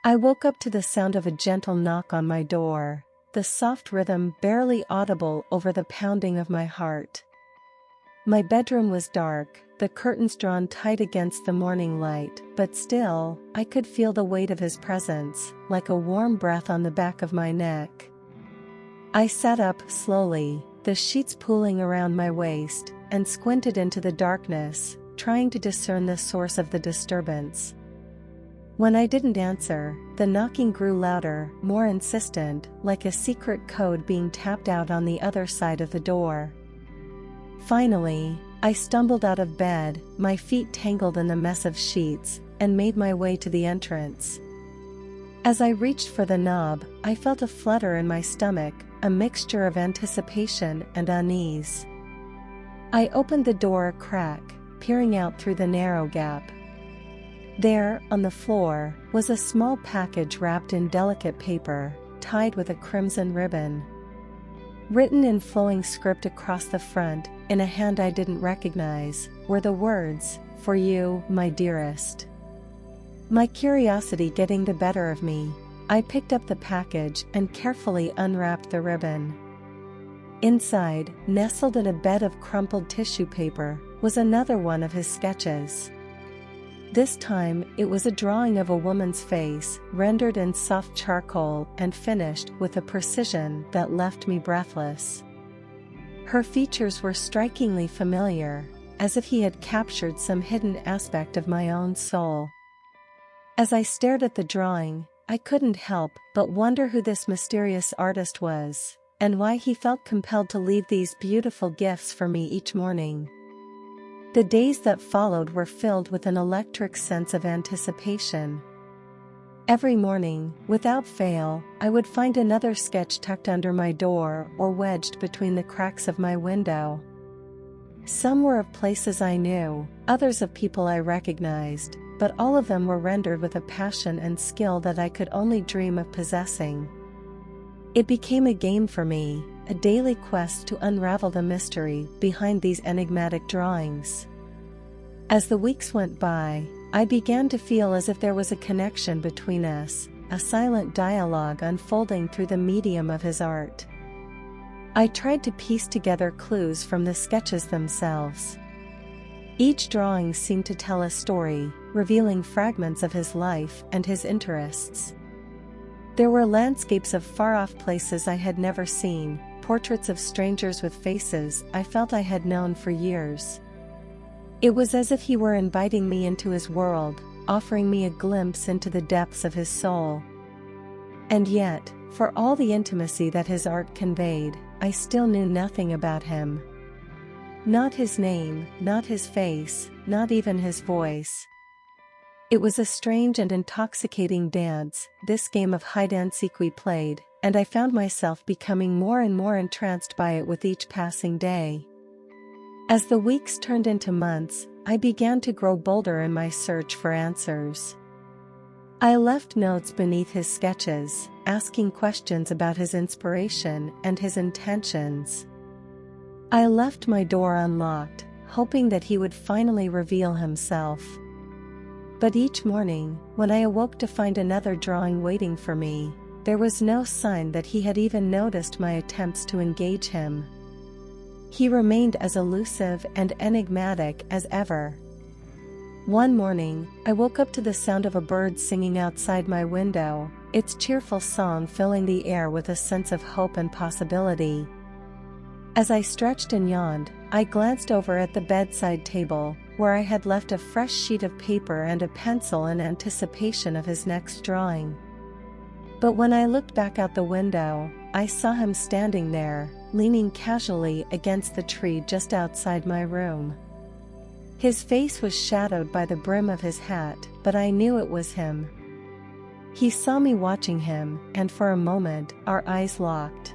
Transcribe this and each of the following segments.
I woke up to the sound of a gentle knock on my door, the soft rhythm barely audible over the pounding of my heart. My bedroom was dark, the curtains drawn tight against the morning light, but still, I could feel the weight of his presence, like a warm breath on the back of my neck. I sat up slowly, the sheets pooling around my waist, and squinted into the darkness, trying to discern the source of the disturbance. When I didn't answer, the knocking grew louder, more insistent, like a secret code being tapped out on the other side of the door. Finally, I stumbled out of bed, my feet tangled in the mess of sheets, and made my way to the entrance. As I reached for the knob, I felt a flutter in my stomach, a mixture of anticipation and unease. I opened the door a crack, peering out through the narrow gap. There, on the floor, was a small package wrapped in delicate paper, tied with a crimson ribbon. Written in flowing script across the front, in a hand I didn't recognize, were the words, "For you, my dearest." My curiosity getting the better of me, I picked up the package and carefully unwrapped the ribbon. Inside, nestled in a bed of crumpled tissue paper, was another one of his sketches. This time, it was a drawing of a woman's face, rendered in soft charcoal and finished with a precision that left me breathless. Her features were strikingly familiar, as if he had captured some hidden aspect of my own soul. As I stared at the drawing, I couldn't help but wonder who this mysterious artist was, and why he felt compelled to leave these beautiful gifts for me each morning. The days that followed were filled with an electric sense of anticipation. Every morning, without fail, I would find another sketch tucked under my door or wedged between the cracks of my window. Some were of places I knew, others of people I recognized, but all of them were rendered with a passion and skill that I could only dream of possessing. It became a game for me, a daily quest to unravel the mystery behind these enigmatic drawings. As the weeks went by, I began to feel as if there was a connection between us, a silent dialogue unfolding through the medium of his art. I tried to piece together clues from the sketches themselves. Each drawing seemed to tell a story, revealing fragments of his life and his interests. There were landscapes of far-off places I had never seen, portraits of strangers with faces I felt I had known for years. It was as if he were inviting me into his world, offering me a glimpse into the depths of his soul. And yet, for all the intimacy that his art conveyed, I still knew nothing about him. Not his name, not his face, not even his voice. It was a strange and intoxicating dance, this game of hide-and-seek we played, and I found myself becoming more and more entranced by it with each passing day. As the weeks turned into months, I began to grow bolder in my search for answers. I left notes beneath his sketches, asking questions about his inspiration and his intentions. I left my door unlocked, hoping that he would finally reveal himself. But each morning, when I awoke to find another drawing waiting for me, there was no sign that he had even noticed my attempts to engage him. He remained as elusive and enigmatic as ever. One morning, I woke up to the sound of a bird singing outside my window, its cheerful song filling the air with a sense of hope and possibility. As I stretched and yawned, I glanced over at the bedside table, where I had left a fresh sheet of paper and a pencil in anticipation of his next drawing. But when I looked back out the window, I saw him standing there, leaning casually against the tree just outside my room. His face was shadowed by the brim of his hat, but I knew it was him. He saw me watching him, and for a moment, our eyes locked.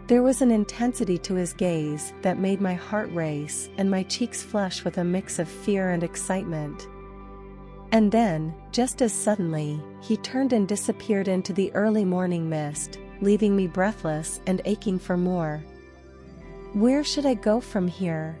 There was an intensity to his gaze that made my heart race and my cheeks flush with a mix of fear and excitement. And then, just as suddenly, he turned and disappeared into the early morning mist, leaving me breathless and aching for more. Where should I go from here?